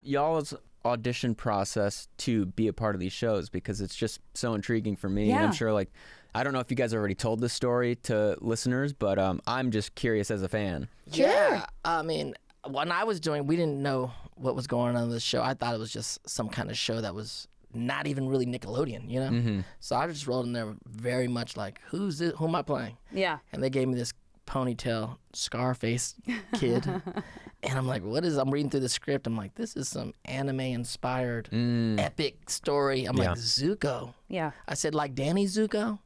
y'all's audition process to be a part of these shows, because it's just so intriguing for me. And I'm sure, like, I don't know if you guys already told this story to listeners, but I'm just curious as a fan. Yeah, I mean, when I was doing, we didn't know what was going on in this show. I thought it was just some kind of show that was not even really Nickelodeon, you know? So I just rolled in there very much like, who am I playing? Yeah. And they gave me this ponytail Scarface kid. And I'm like, I'm reading through the script. I'm like, this is some anime-inspired epic story. I'm like, Zuko. Yeah. I said, like Danny Zuko?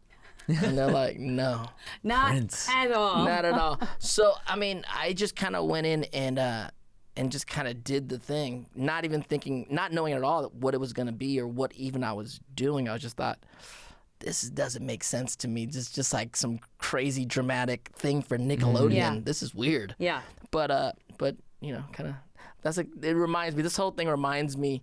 And they're like, no. Not Prince. at all. Not at all. So, I mean, I just kind of went in and just kind of did the thing, not even thinking, not knowing at all what it was going to be or what even I was doing. I just thought, this doesn't make sense to me. Just like some crazy dramatic thing for Nickelodeon. Yeah. This is weird. Yeah. But you know, kind of, it reminds me, this whole thing reminds me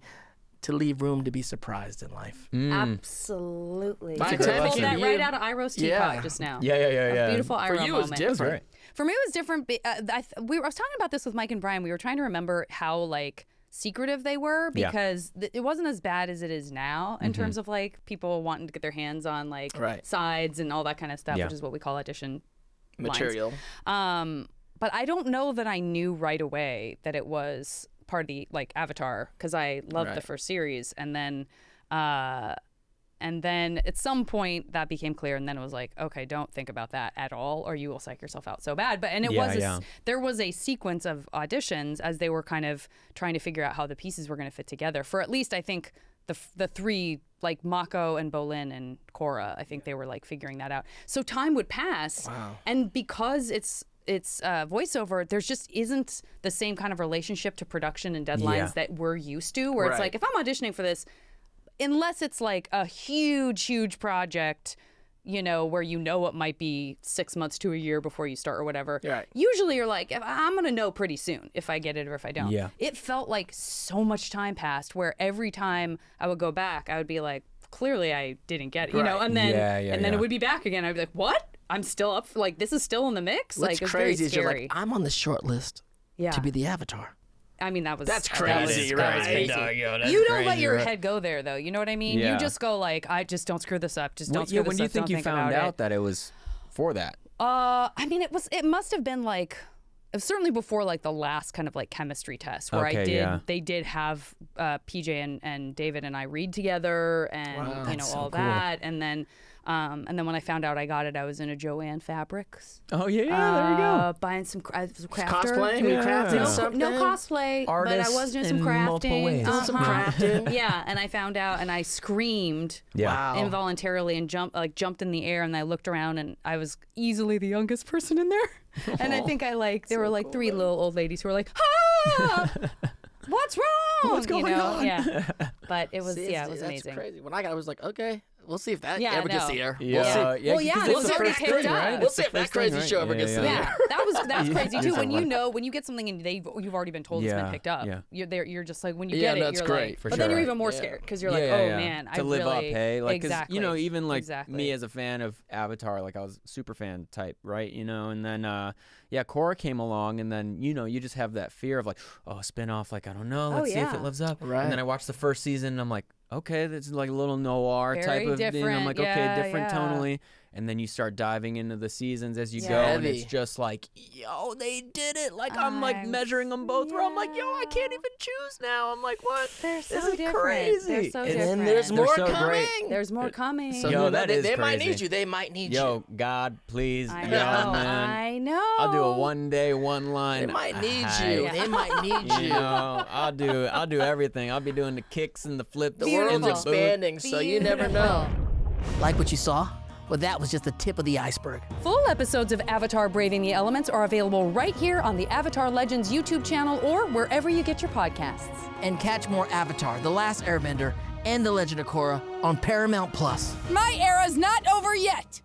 to leave room to be surprised in life. Absolutely. By You the time pulled it that came right in- out of Iroh's teapot just now. Yeah. A beautiful Iro For you, it was moment. different. For me, it was different. I was talking about this with Mike and Brian. We were trying to remember how, like, secretive they were, because it wasn't as bad as it is now in terms of, like, people wanting to get their hands on, like, sides and all that kind of stuff, which is what we call audition Material. lines. But I don't know that I knew right away that it was part of the, like, Avatar, because I loved the first series, and then at some point that became clear, and then it was like, okay, don't think about that at all, or you will psych yourself out so bad. But there was a sequence of auditions as they were kind of trying to figure out how the pieces were going to fit together. For at least, I think, the three, like Mako and Bolin and Korra, I think they were like figuring that out. So time would pass, and because it's voiceover, there's just isn't the same kind of relationship to production and deadlines that we're used to, where it's like, if I'm auditioning for this, unless it's like a huge project, you know, where you know it might be 6 months to a year before you start or whatever. Usually you're like, I'm going to know pretty soon if I get it or if I don't. It felt like so much time passed, where every time I would go back, I would be like, clearly I didn't get it, you know, and then then it would be back again. I'd be like, what? I'm still up, like, this is still in the mix? What's like, it's crazy is very you're scary. like, I'm on the short list to be the Avatar. I mean, that's crazy, that was right? crazy. You don't let your head go there, though. You know what I mean? You just go like, I just don't screw this up. Just don't screw this up. When do you think you found out that it was for that? I mean, it must have been like, certainly before like the last kind of like chemistry test where they did have PJ and David and I read together, and you know, all that, and then when I found out I got it, I was in a Joanne Fabrics. Oh there we go. Buying some crafter. Cosplaying? Crafting something? No cosplay, but I was doing some crafting. Multiple ways. Some crafting. Yeah, and I found out, and I screamed involuntarily and jumped in the air, and I looked around, and I was easily the youngest person in there. And I think there were like three little old ladies who were like, ah! What's wrong? What's going on? Yeah. But it was, it was that's amazing. Crazy. When I got it, I was like, okay, we'll see if that ever no. gets the air. Yeah. We'll see. We'll see if already picked up. right? We'll see if that crazy show ever gets the air. That's crazy too. When you get something and you've already been told it's been picked up. You're just like, when you get it, that's you're great, like, for but sure. then you're even more scared, because you're like, oh man, to live up, really, hey, like, 'cause, exactly. you know, even like me as a fan of Avatar, like I was super fan type, right? You know, and then Korra came along, and then, you know, you just have that fear of like, oh, spin-off, like, I don't know, let's see if it lives up. Right. And then I watched the first season, and I'm like, okay, this is like a little noir type of thing. I'm like, okay, different tonally. And then you start diving into the seasons as you go, and it's just like, yo, they did it. Like, I'm like measuring them both where I'm like, yo, I can't even choose now. I'm like, what? They're so this is different. crazy. They're so different. And there's more so coming. great. There's more coming. So Yo, that is they might crazy. need you. They might need you. Yo, God, please. I Yo, know. man. I know. I'll do a one day, one line. They might need Hi. you. They might need You you. know, I'll do everything. I'll be doing the kicks and the flips. The and world's the expanding, so you never know. Like what you saw? Well, that was just the tip of the iceberg. Full episodes of Avatar Braving the Elements are available right here on the Avatar Legends YouTube channel or wherever you get your podcasts. And catch more Avatar, The Last Airbender, and The Legend of Korra on Paramount+. My era's not over yet!